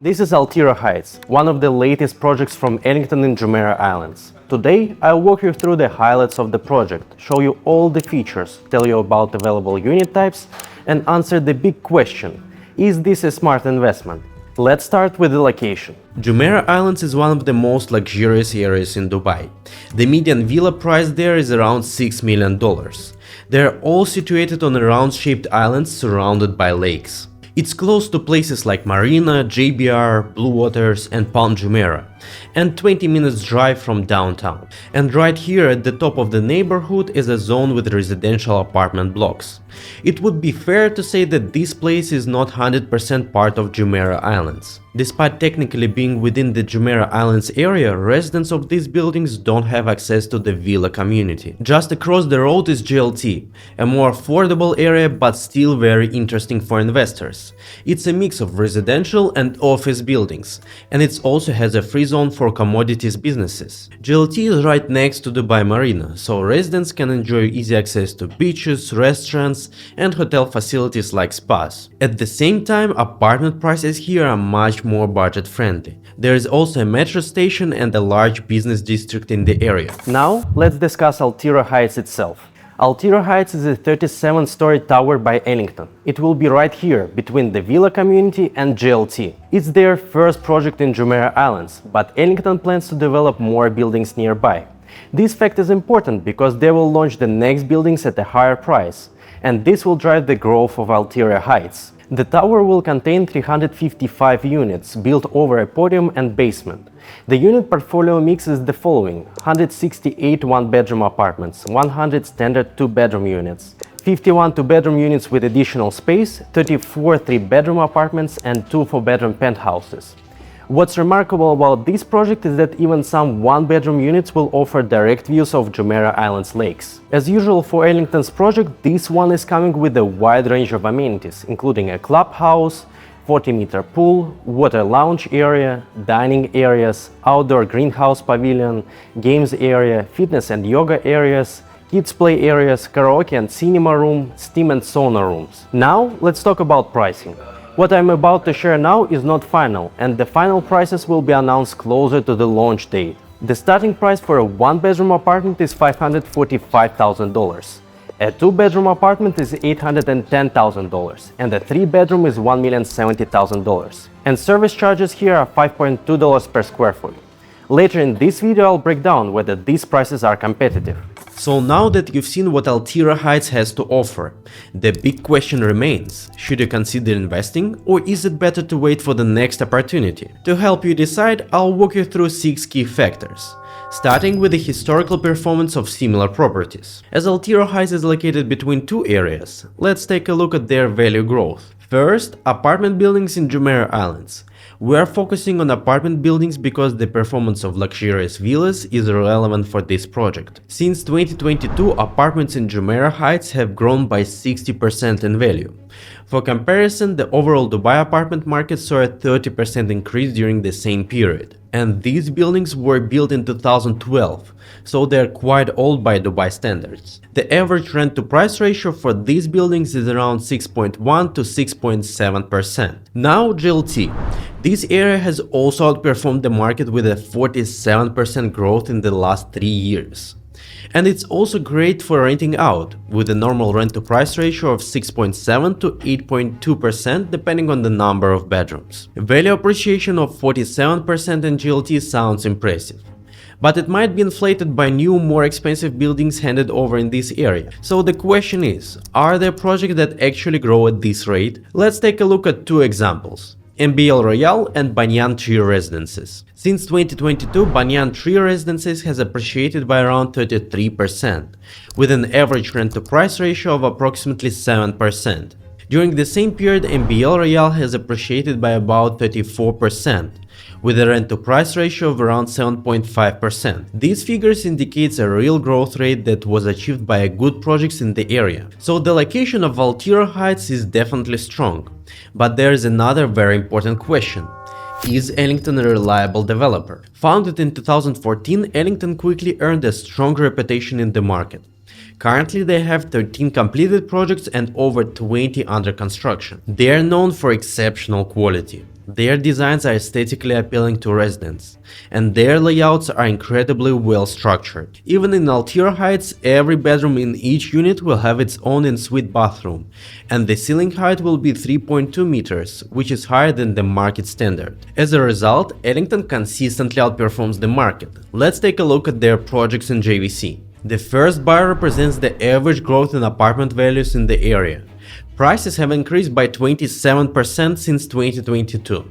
This is Eltiera Heights, one of the latest projects from Ellington and Jumeirah Islands. Today, I'll walk you through the highlights of the project, show you all the features, tell you about available unit types, and answer the big question: is this a smart investment? Let's start with the location. Jumeirah Islands is one of the most luxurious areas in Dubai. The median villa price there is around $6 million. They're all situated on round-shaped islands surrounded by lakes. It's close to places like Marina, JBR, Blue Waters and Palm Jumeirah, and 20 minutes drive from downtown. And right here at the top of the neighborhood is a zone with residential apartment blocks. It would be fair to say that this place is not 100% part of Jumeirah Islands. Despite technically being within the Jumeirah Islands area, residents of these buildings don't have access to the villa community. Just across the road is GLT, a more affordable area but still very interesting for investors. It's a mix of residential and office buildings, and it also has a free zone for commodities businesses. GLT is right next to Dubai Marina, so residents can enjoy easy access to beaches, restaurants and hotel facilities like spas. At the same time, apartment prices here are much more budget-friendly. There is also a metro station and a large business district in the area. Now, let's discuss Eltiera Heights itself. Eltiera Heights is a 37-story tower by Ellington. It will be right here, between the villa community and GLT. It's their first project in Jumeirah Islands, but Ellington plans to develop more buildings nearby. This fact is important because they will launch the next buildings at a higher price, and this will drive the growth of Eltiera Heights. The tower will contain 355 units built over a podium and basement. The unit portfolio mix is the following: 168 one-bedroom apartments, 100 standard two-bedroom units, 51 two-bedroom units with additional space, 34 three-bedroom apartments and 2 four-bedroom penthouses. What's remarkable about this project is that even some one-bedroom units will offer direct views of Jumeirah Islands lakes. As usual for Ellington's project, this one is coming with a wide range of amenities, including a clubhouse, 40-meter pool, water lounge area, dining areas, outdoor greenhouse pavilion, games area, fitness and yoga areas, kids play areas, karaoke and cinema room, steam and sauna rooms. Now, let's talk about pricing. What I'm about to share now is not final, and the final prices will be announced closer to the launch date. The starting price for a one-bedroom apartment is $545,000. A two-bedroom apartment is $810,000, and a three-bedroom is $1,070,000. And service charges here are $5.2 per square foot. Later in this video I'll break down whether these prices are competitive. So now that you've seen what Eltiera Heights has to offer, the big question remains: should you consider investing, or is it better to wait for the next opportunity? To help you decide, I'll walk you through 6 key factors, starting with the historical performance of similar properties. As Eltiera Heights is located between two areas, let's take a look at their value growth. First, apartment buildings in Jumeirah Islands. We are focusing on apartment buildings because the performance of luxurious villas is relevant for this project. Since 2022, apartments in Jumeirah Heights have grown by 60% in value. For comparison, the overall Dubai apartment market saw a 30% increase during the same period. And these buildings were built in 2012, so they're quite old by Dubai standards. The average rent-to-price ratio for these buildings is around 6.1 to 6.7%. Now GLT. This area has also outperformed the market with a 47% growth in the last 3 years. And it's also great for renting out, with a normal rent-to-price ratio of 6.7 to 8.2% depending on the number of bedrooms. Value appreciation of 47% in GLT sounds impressive, but it might be inflated by new, more expensive buildings handed over in this area. So the question is, are there projects that actually grow at this rate? Let's take a look at 2 examples: MBL Royale and Banyan Tree Residences. Since 2022, Banyan Tree Residences has appreciated by around 33%, with an average rent-to-price ratio of approximately 7%. During the same period, MBL Royale has appreciated by about 34%, with a rent-to-price ratio of around 7.5%. These figures indicates a real growth rate that was achieved by good projects in the area. So the location of Eltiera Heights is definitely strong. But there is another very important question. Is Ellington a reliable developer? Founded in 2014, Ellington quickly earned a strong reputation in the market. Currently they have 13 completed projects and over 20 under construction. They are known for exceptional quality. Their designs are aesthetically appealing to residents, and their layouts are incredibly well structured. Even in Altiera Heights, every bedroom in each unit will have its own en-suite bathroom, and the ceiling height will be 3.2 meters, which is higher than the market standard. As a result, Ellington consistently outperforms the market. Let's take a look at their projects in JVC. The first bar represents the average growth in apartment values in the area. Prices have increased by 27% since 2022,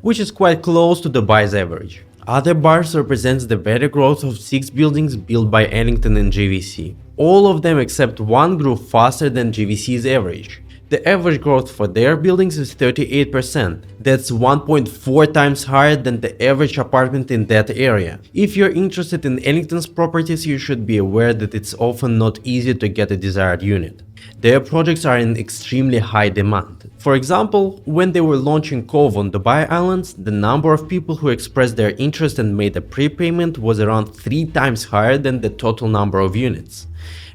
which is quite close to Dubai's average. Other bars represents the value growth of 6 buildings built by Ellington and JVC. All of them except one grew faster than JVC's average. The average growth for their buildings is 38%. That's 1.4 times higher than the average apartment in that area. If you're interested in Ellington's properties, you should be aware that it's often not easy to get a desired unit. Their projects are in extremely high demand. For example, when they were launching Cove on Dubai Islands, the number of people who expressed their interest and made a prepayment was around 3 times higher than the total number of units.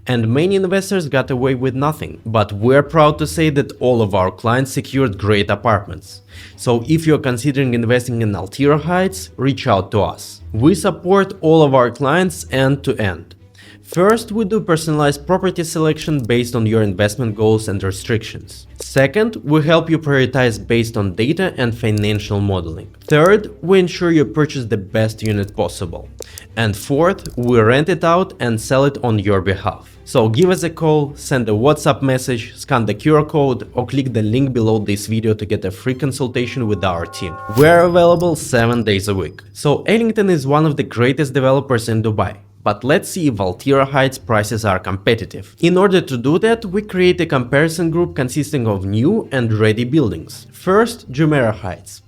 And many investors got away with nothing. But we're proud to say that all of our clients secured great apartments. So if you're considering investing in Altiera Heights, reach out to us. We support all of our clients end to end. First, we do personalized property selection based on your investment goals and restrictions. Second, we help you prioritize based on data and financial modeling. Third, we ensure you purchase the best unit possible. And fourth, we rent it out and sell it on your behalf. So give us a call, send a WhatsApp message, scan the QR code, or click the link below this video to get a free consultation with our team. We're available 7 days a week. So Ellington is one of the greatest developers in Dubai. But let's see if Altiera Heights prices are competitive. In order to do that, we create a comparison group consisting of new and ready buildings. First, Jumeirah Heights.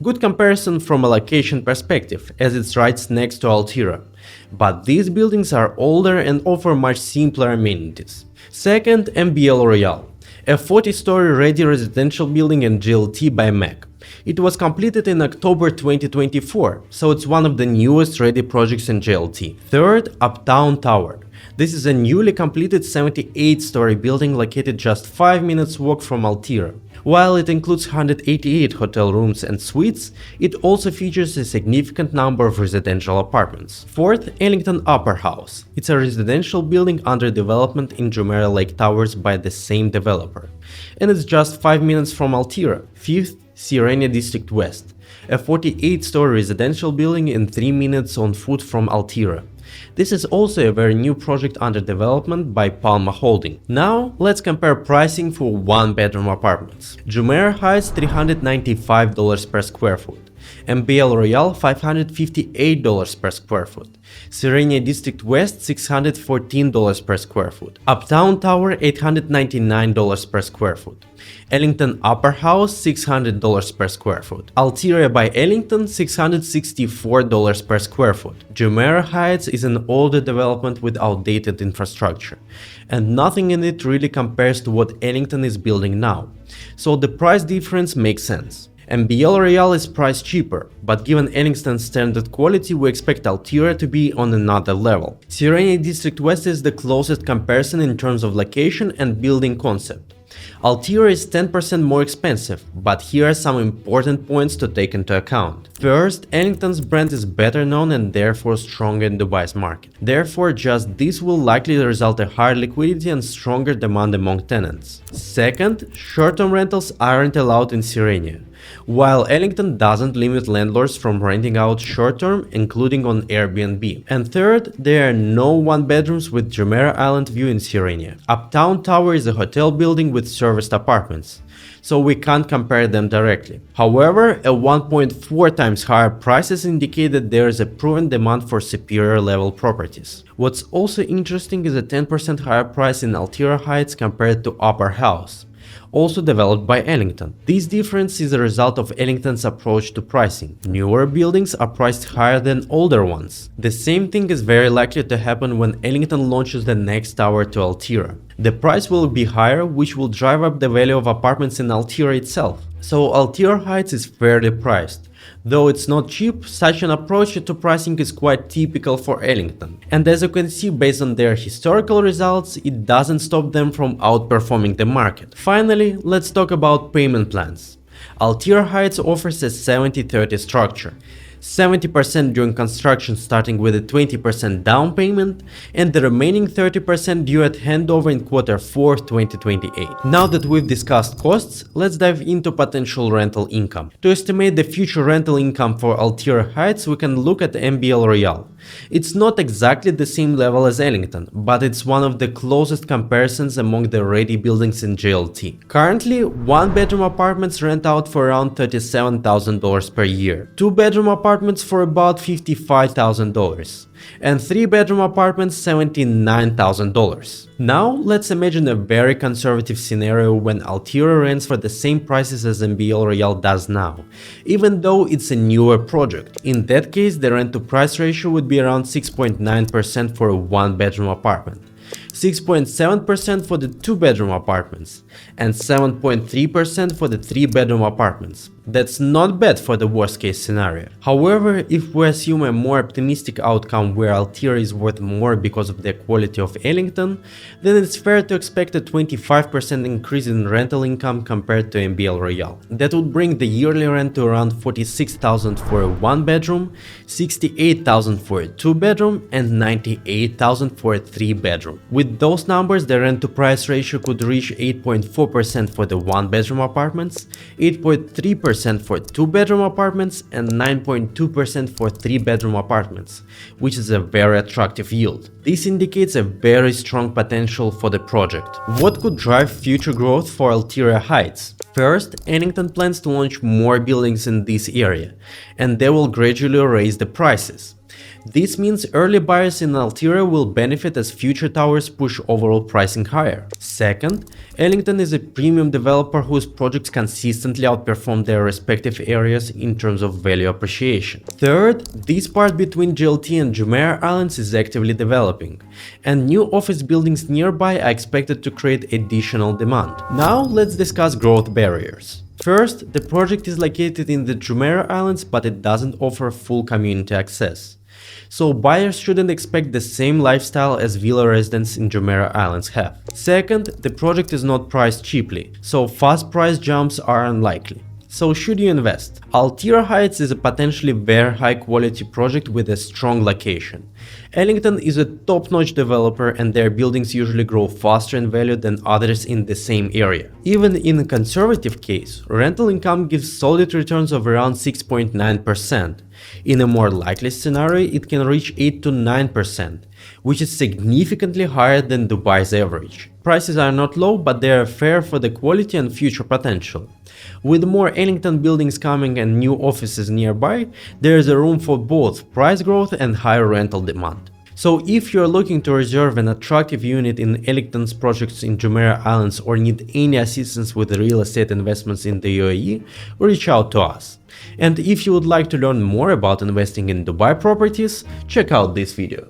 Good comparison from a location perspective, as it's right next to Eltiera. But these buildings are older and offer much simpler amenities. Second, MBL Royale, a 40-story ready residential building in GLT by MEC. It was completed in October 2024, so it's one of the newest ready projects in GLT. Third, Uptown Tower. This is a newly completed 78-story building located just 5 minutes walk from Eltiera. While it includes 188 hotel rooms and suites, it also features a significant number of residential apartments. Fourth, Ellington Upper House. It's a residential building under development in Jumeirah Lake Towers by the same developer. And it's just 5 minutes from Eltiera. Fifth, Sirenia District West, a 48-story residential building in 3 minutes on foot from Eltiera. This is also a very new project under development by Palma Holding. Now, let's compare pricing for one-bedroom apartments. Jumeirah Heights $395 per square foot. MBL Royale $558 per square foot. Sirenia District West $614 per square foot. Uptown Tower $899 per square foot. Ellington Upper House $600 per square foot. Eltiera by Ellington $664 per square foot. Jumeirah Heights is an older development with outdated infrastructure, and nothing in it really compares to what Ellington is building now, so the price difference makes sense. MBL Royale is priced cheaper, but given Ellington's standard quality, we expect Eltiera to be on another level. Sirenia District West is the closest comparison in terms of location and building concept. Eltiera is 10% more expensive, but here are some important points to take into account. First, Ellington's brand is better known and therefore stronger in Dubai's market. Therefore, just this will likely result in higher liquidity and stronger demand among tenants. Second, short-term rentals aren't allowed in Sirenia, while Ellington doesn't limit landlords from renting out short-term, including on Airbnb. And third, there are no one-bedrooms with Jumeirah Island view in Sirenia. Uptown Tower is a hotel building with serviced apartments, so we can't compare them directly. However, a 1.4 times higher prices indicate that there is a proven demand for superior level properties. What's also interesting is a 10% higher price in Altiera Heights compared to Upper House, also developed by Ellington. This difference is a result of Ellington's approach to pricing. Newer buildings are priced higher than older ones. The same thing is very likely to happen when Ellington launches the next tower to Eltiera. The price will be higher, which will drive up the value of apartments in Eltiera itself. So Altiera Heights is fairly priced. Though it's not cheap, such an approach to pricing is quite typical for Ellington. And as you can see, based on their historical results, it doesn't stop them from outperforming the market. Finally, let's talk about payment plans. Altiera Heights offers a 70-30 structure. 70% during construction, starting with a 20% down payment, and the remaining 30% due at handover in Q4 2028. Now that we've discussed costs, let's dive into potential rental income. To estimate the future rental income for Altiera Heights, we can look at MBL Royale. It's not exactly the same level as Ellington, but it's one of the closest comparisons among the ready buildings in GLT. Currently, one-bedroom apartments rent out for around $37,000 per year, two-bedroom apartments for about $55,000, and three-bedroom apartments $79,000. Now, let's imagine a very conservative scenario when Eltiera rents for the same prices as MBL Royale does now, even though it's a newer project. In that case, the rent-to-price ratio would be around 6.9% for a one-bedroom apartment, 6.7% for the two-bedroom apartments, and 7.3% for the three-bedroom apartments. That's not bad for the worst-case scenario. However, if we assume a more optimistic outcome where Eltiera is worth more because of the quality of Ellington, then it's fair to expect a 25% increase in rental income compared to MBL Royale. That would bring the yearly rent to around $46,000 for a one-bedroom, $68,000 for a two-bedroom, and $98,000 for a three-bedroom. With those numbers, the rent-to-price ratio could reach 8.4% for the one-bedroom apartments, 8.3% for two-bedroom apartments, and 9.2% for three-bedroom apartments, which is a very attractive yield. This indicates a very strong potential for the project. What could drive future growth for Altiera Heights? First, Ellington plans to launch more buildings in this area, and they will gradually raise the prices. This means early buyers in Eltiera will benefit as future towers push overall pricing higher. Second, Ellington is a premium developer whose projects consistently outperform their respective areas in terms of value appreciation. Third, this part between GLT and Jumeirah Islands is actively developing, and new office buildings nearby are expected to create additional demand. Now let's discuss growth barriers. First, the project is located in the Jumeirah Islands, but it doesn't offer full community access. So buyers shouldn't expect the same lifestyle as villa residents in Jumeirah Islands have. Second, the project is not priced cheaply, so fast price jumps are unlikely. So should you invest? Altiera Heights is a potentially very high quality project with a strong location. Ellington is a top-notch developer and their buildings usually grow faster in value than others in the same area. Even in a conservative case, rental income gives solid returns of around 6.9%. In a more likely scenario, it can reach 8 to 9%, which is significantly higher than Dubai's average. Prices are not low, but they are fair for the quality and future potential. With more Ellington buildings coming and new offices nearby, there is a room for both price growth and higher rental demand. So if you are looking to reserve an attractive unit in Ellington's projects in Jumeirah Islands or need any assistance with real estate investments in the UAE, reach out to us. And if you would like to learn more about investing in Dubai properties, check out this video.